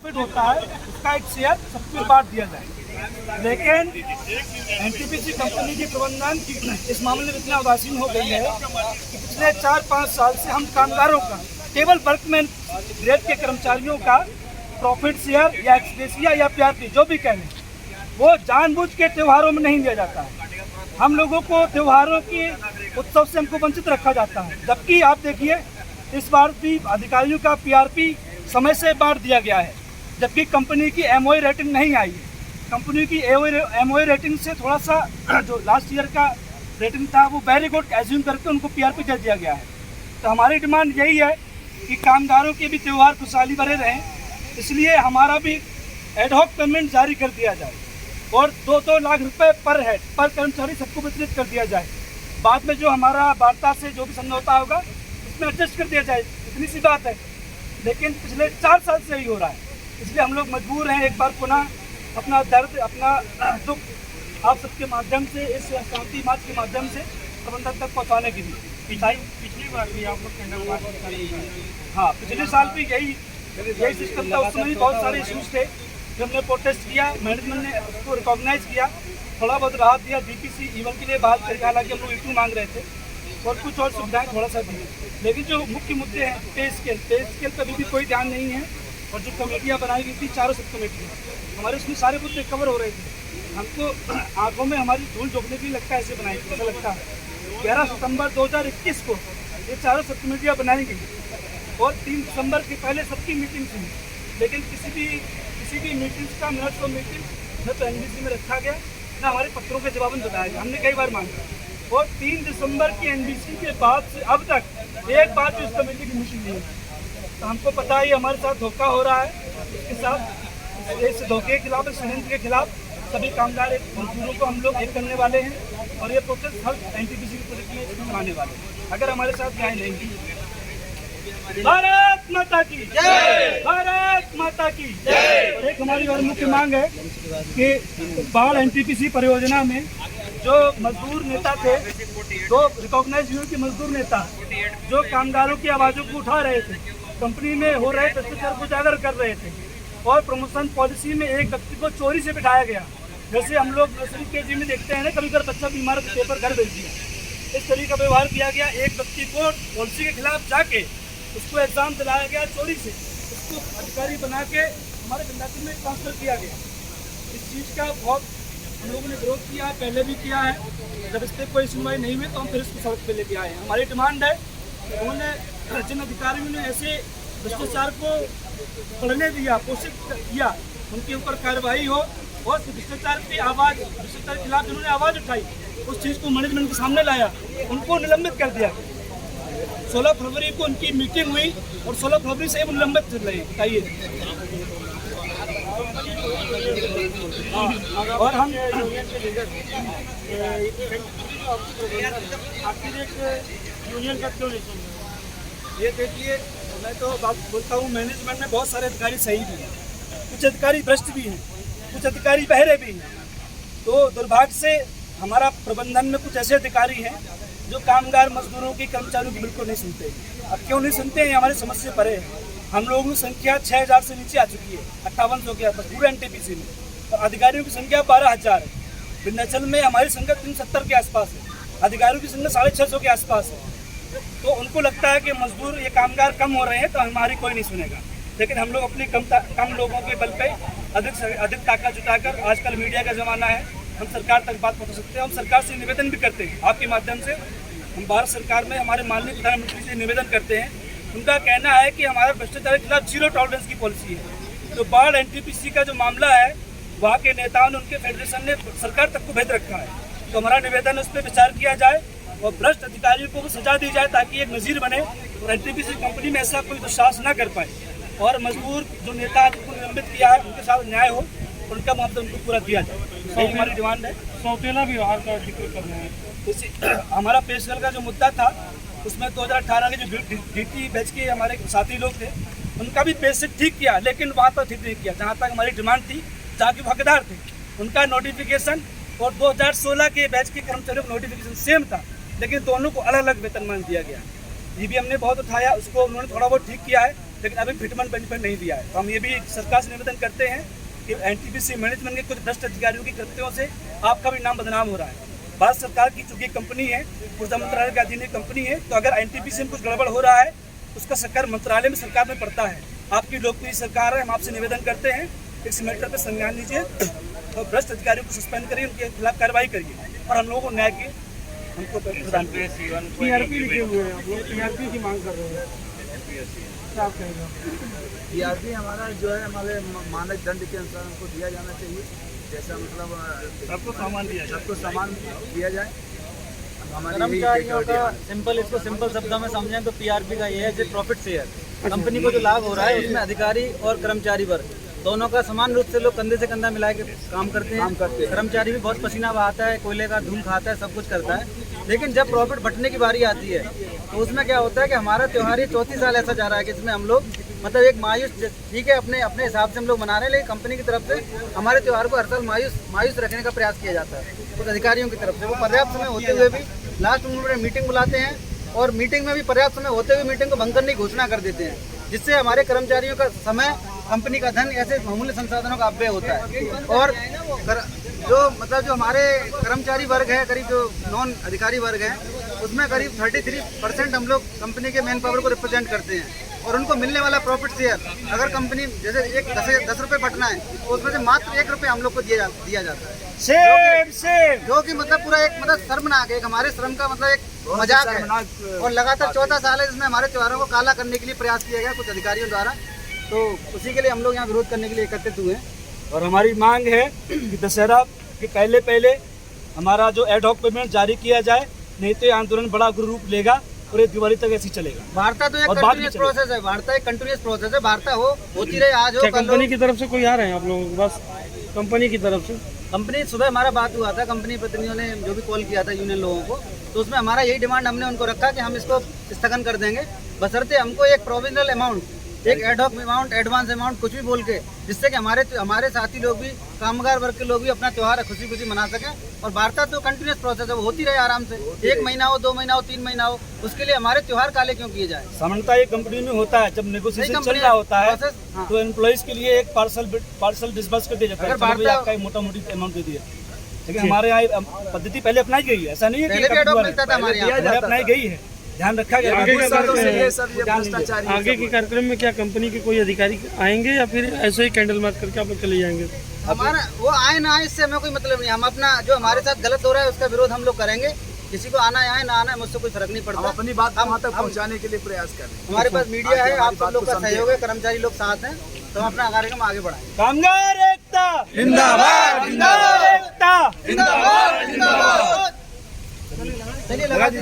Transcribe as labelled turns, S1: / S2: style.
S1: Profit होता है उसका एक शेयर सबको बांट दिया जाए। लेकिन एनटीपीसी कंपनी की प्रबंधन इस मामले में इतना उदासीन हो गई है कि पिछले 4-5 साल से हम कामगारों का, केवल वर्कमैन ग्रेड के कर्मचारियों का प्रॉफिट शेयर या एक्सग्रेशिया या पीआरपी जो भी कहें, वो जानबूझ के त्योहारों में नहीं दिया जाता है। हम लोगों को त्योहारों के उत्सव से हमको वंचित रखा जाता है। जबकि आप देखिए इस बार भी अधिकारियों का पीआरपी समय से बांट दिया गया है, जबकि कंपनी की एमओए रेटिंग नहीं आई है। कंपनी की एमओए रेटिंग से थोड़ा सा जो लास्ट ईयर का रेटिंग था वो वेरी गुड एज्यूम करके उनको पीआरपी दे दिया गया है। तो हमारी डिमांड यही है कि कामगारों के भी त्यौहार खुशहाली भरे रहें, इसलिए हमारा भी एडहॉक पेमेंट जारी कर दिया जाए और 2-2 लाख रुपए पर हेड पर कर्मचारी सबको वितरित कर दिया जाए। बाद में जो हमारा वार्ता से जो भी समझौता होगा उसमें एडजस्ट कर दिया जाए, इतनी सी बात है। लेकिन पिछले 4 साल से ही हो रहा है, इसलिए हम लोग मजबूर हैं एक बार पुनः अपना दर्द, अपना दुख आप सबके माध्यम से, इस शांति मार्च के माध्यम से प्रबंधन तक पहुँचाने के लिए।
S2: पिछली बार भी आप लोग टेंडर मार्च,
S1: हाँ, पिछले साल भी यही सिस्टम था। उस समय भी बहुत सारे इशूज़ थे जो हमने प्रोटेस्ट किया, मैनेजमेंट ने उसको रिकॉग्नाइज किया, थोड़ा बहुत राहत दिया, डीपीसी ईवन के लिए बात करके, हालांकि हम लोग ईटू मांग रहे थे और कुछ और सुविधाएं थोड़ा सा दी। लेकिन जो मुख्य मुद्दे हैं पे स्केल पर अभी भी कोई ध्यान नहीं है। और जो कमेटियाँ बनाई गई थी, 4 सब कमेटियाँ, हमारे उसमें सारे मुद्दे कवर हो रहे थे। हमको आंखों में हमारी धूल झोंकने की लगता है, ऐसे बनाई थी, ऐसा लगता है। 11 सितंबर 2021 को ये 4 सब कमेटियाँ बनाई गई और 3 दिसंबर के पहले सबकी मीटिंग हुई, लेकिन किसी भी मीटिंग्स का मिनट्स ऑफ मीटिंग न तो एनबीसी में रखा गया, न हमारे पत्रों के जवाब में बताया गया। हमने कई बार मांगा और 3 दिसंबर की एनबीसी के बाद से अब तक एक बार भी उस कमेटी की मीटिंग नहीं हुई। तो हमको पता है हमारे साथ धोखा हो रहा है। इसके साथ इस धोखे के खिलाफ, इस षड्यंत्र के खिलाफ सभी कामगार मजदूरों को हम लोग एक करने वाले हैं और ये प्रोसेस हर एनटीपीसी के प्रोजेक्ट में आने वाले हैं अगर हमारे साथ न्याय नहीं हुई। भारत माता की जय, भारत माता की जय। और एक हमारी और मुख्य मांग है कि बाढ़ एनटीपीसी परियोजना में जो मजदूर नेता थे, दो रिकॉग्नाइज हुए कि मजदूर नेता जो कामगारों की आवाज़ों को उठा रहे थे, कंपनी में हो रहे भ्रष्टाचार को उजागर कर रहे थे और प्रमोशन पॉलिसी में एक व्यक्ति को चोरी से बिठाया गया। जैसे हम लोग नर्सरी केजी में देखते हैं ना, कभी कभी बच्चा बीमार पेपर घर भेज दिया, इस तरीके का व्यवहार किया गया। एक व्यक्ति को पॉलिसी के खिलाफ जाके उसको एग्जाम दिलाया गया चोरी से, उसको अधिकारी बना के हमारे गंडापुर में ट्रांसफर किया गया। इस चीज़ का बहुत हम लोगों ने विरोध किया है, पहले भी किया है। जब इस पर कोई सुनवाई नहीं हुई तो हम फिर इसको सड़क पे लेके आए हैं। हमारी डिमांड है कि उन्होंने जिन अधिकारियों ने ऐसे भ्रष्टाचार को बढ़ने दिया, पोषित किया, उनके ऊपर कार्रवाई हो और भ्रष्टाचार की आवाज़, भ्रष्टाचार के खिलाफ जिन्होंने आवाज़ उठाई उस चीज़ को मैनेजमेंट के सामने लाया, उनको निलंबित कर दिया। 16 फरवरी को उनकी मीटिंग हुई और 16 फरवरी से वो निलंबित चल रहे हैं। बताइए। और हम
S2: यूनियन का क्यों नहीं सुन रहे?
S1: ये देखिए, मैं तो बात बोलता हूँ, मैनेजमेंट में बहुत सारे अधिकारी सही भी हैं, कुछ अधिकारी भ्रष्ट भी हैं, कुछ अधिकारी बहरे भी हैं। तो दुर्भाग्य से हमारा प्रबंधन में कुछ ऐसे अधिकारी हैं जो कामगार मजदूरों की, कर्मचारियों की बिल्कुल नहीं सुनते। अब क्यों नहीं सुनते हैं, हमारी समझ से परे है। हम लोगों की संख्या 6000 से नीचे आ चुकी है, 5800 के आसपास पूरे एनटीपीसी में, और अधिकारियों की संख्या 12000 है। विंध्याचल में हमारी संख्या 370 के आसपास है, अधिकारियों की संख्या 650 के आसपास है। तो उनको लगता है कि मजदूर, ये कामगार कम हो रहे हैं तो हमारी कोई नहीं सुनेगा। लेकिन हम लोग अपनी कम लोगों के बल पे अधिक से अधिक ताकत जुटाकर, आजकल मीडिया का ज़माना है, हम सरकार तक बात पहुँचा सकते हैं। हम सरकार से निवेदन भी करते हैं, आपके माध्यम से हम भारत सरकार में हमारे माननीय प्रधानमंत्री से निवेदन करते हैं। उनका कहना है कि हमारा भ्रष्टाचार के खिलाफ 0 टॉलरेंस की पॉलिसी है। तो बाढ़ एनटीपीसी का जो मामला है, वहाँ के नेताओं ने, उनके फेडरेशन ने सरकार तक को भेज रखा है। तो हमारा निवेदन उस पर विचार किया जाए और भ्रष्ट अधिकारियों को सजा दी जाए ताकि एक नज़ीर बने और एनटीपीसी कंपनी में ऐसा कोई दुस्साहस न कर पाए और मजदूर जो नेता जिनको निलंबित किया है उनके साथ न्याय हो, उनका मुआवजा उनको पूरा दिया जाए। यही हमारी डिमांड है।
S2: सौतेला व्यवहार का जिक्र कर रहे हैं।
S1: हमारा पेशकल का जो मुद्दा था उसमें 2018 के जो डीटी बैच के हमारे साथी लोग थे, उनका भी पेश ठीक किया, लेकिन वहाँ पर ठीक नहीं किया जहाँ तक हमारी डिमांड थी, जहाँ के हकदार थे उनका नोटिफिकेशन और 2016 के बैच के कर्मचारियों का नोटिफिकेशन सेम था, लेकिन दोनों को अलग अलग वेतनमान दिया गया। ये भी हमने बहुत उठाया, उसको उन्होंने थोड़ा बहुत ठीक किया है, लेकिन अभी फिटमेंट बेनिफिट नहीं दिया है। तो हम ये भी सरकार से निवेदन करते हैं कि एनटीपीसी मैनेजमेंट के कुछ भ्रष्ट अधिकारियों की कृत्यों से आपका भी नाम बदनाम हो रहा है। भारत सरकार की चूंकि कंपनी है, ऊर्जा मंत्रालय के अधीन कंपनी है, तो अगर एनटीपीसी में कुछ गड़बड़ हो रहा है उसका सरकार मंत्रालय में सरकार में पड़ता है। आपकी लोकप्रिय सरकार है, हम आपसे निवेदन करते हैं इस मैटर पर संज्ञान लीजिए और भ्रष्ट अधिकारियों को सस्पेंड करिए, उनके खिलाफ कार्रवाई करिए और हम लोगों को न्याय की हमको प्रदान करिए।
S2: पीआरपी लिखे हुए हैं आप लोग, पीआरपी की मांग कर रहे हैं, क्या आप कहेंगे?
S3: पीआरपी हमारा जो है हमारे मानक दंड के अनुसार हमको दिया जाना चाहिए, जैसा मतलब
S1: सबको सामान
S3: दिया जाए।
S4: कर्मचारियों का इसको सिंपल शब्दों में समझें तो पीआरपी का ये है प्रॉफिट शेयर। कंपनी को जो लाभ हो रहा है उसमें अधिकारी और कर्मचारी वर्ग दोनों का समान रूप से लोग कंधे से कंधा मिला के काम करते हैं। कर्मचारी भी बहुत पसीना बहाता है, कोयले का धूल खाता है, सब कुछ करता है। लेकिन जब प्रॉफिट बंटने की बारी आती है तो उसमें क्या होता है कि हमारा त्यौहार ये 34 साल ऐसा जा रहा है कि इसमें हम लोग मतलब एक मायूस, ठीक है, अपने अपने हिसाब से हम लोग मना रहे हैं, लेकिन कंपनी की तरफ से हमारे त्यौहार को हर साल मायूस रखने का प्रयास किया जाता है कुछ अधिकारियों की तरफ से। वो पर्याप्त समय होते हुए भी लास्ट मोमेंट में मीटिंग बुलाते हैं और मीटिंग में भी पर्याप्त समय होते हुए मीटिंग को भंग करने की घोषणा कर देते हैं, जिससे हमारे कर्मचारियों का समय, कंपनी का धन, ऐसे बहुमूल्य संसाधनों का अपव्यय होता है। और जो हमारे कर्मचारी वर्ग है, करीब जो नॉन अधिकारी वर्ग है, उसमें करीब 33% हम लोग कंपनी के मैन पावर को रिप्रेजेंट करते हैं और उनको मिलने वाला प्रॉफिट शेयर अगर कंपनी जैसे 10 रुपये बटना है तो उसमें से मात्र 1 रुपये हम लोग को दिया जाता है, जो कि मतलब पूरा एक मतलब शर्मनाक है, हमारे श्रम का मतलब एक मजाक है। और लगातार 14 साल है जिसमें हमारे त्योहारों को काला करने के लिए प्रयास किया गया कुछ अधिकारियों द्वारा। तो उसी के लिए हम लोग यहाँ विरोध करने के लिए एकत्रित हुए हैं।
S1: और हमारी मांग है कि दशहरा के पहले हमारा जो एड हॉक पेमेंट जारी किया जाए, नहीं तो ये आंदोलन बड़ा रूप लेगा और ये दिवाली तक ऐसे ही चलेगा।
S4: वार्ता तो एक कंटिन्यूअस प्रोसेस है, वार्ता एक कंटिन्यूअस प्रोसेस है, वार्ता होती रहे, आज हो कल हो।
S2: कंपनी की तरफ से कोई आ रहे हैं आप लोगों के पास? कंपनी की तरफ से
S4: कंपनी सुबह हमारा बात हुआ था, कंपनी प्रतिनिधियों ने जो भी कॉल किया था यूनियन लोगों को, तो उसमें हमारा यही डिमांड हमने उनको रखा कि हम इसको स्थगन कर देंगे, बशर्ते हमको एक प्रोविजनल अमाउंट, एक एडहॉक अमाउंट, एडवांस अमाउंट कुछ भी बोल के, जिससे कि हमारे साथी लोग भी, कामगार वर्ग के लोग भी अपना त्यौहार खुशी खुशी मना सकें। और वार्ता तो कंटिन्यूस प्रोसेस है, वो होती रहे आराम से, 1 महीना हो, 2 महीना हो, 3 महीना हो, उसके लिए हमारे त्यौहार काले क्यों किए जाए?
S1: सामान्यतः ये कंपनी में होता है, जब नेगोशिएशन चल रहा होता है तो एम्प्लॉइज के लिए एक पार्सल डिस्बर्स कर दिया जाता है, चलो भैया आपका मोटा मोटी अमाउंट दे दिया। लेकिन हमारे यहाँ पद्धति पहले अपनाई गई है, ऐसा नहीं है कि अपनाई गई है, ध्यान रखा गया।
S2: आगे के कार्यक्रम में क्या कंपनी के कोई अधिकारी आएंगे या फिर ऐसे ही कैंडल मार्च करके आप लोग चले जाएंगे?
S4: हमारा वो आए ना आए इससे हमें कोई मतलब नहीं, हम अपना जो हमारे साथ गलत हो रहा है उसका विरोध हम लोग करेंगे। किसी को आना है ना आना है मुझसे कोई फर्क नहीं पड़ता,
S3: हम अपनी बात वहाँ तक पहुँचाने के लिए प्रयास कर रहे हैं।
S4: हमारे पास मीडिया है, आप सब लोग का सहयोग है, कर्मचारी लोग साथ हैं, तो हम अपना कार्यक्रम आगे बढ़ाएं।
S1: कामगार एकता
S4: जिंदाबाद,
S1: जिंदाबाद, एकता
S4: जिंदाबाद, जिंदाबाद। चलिए लगा दीजिए।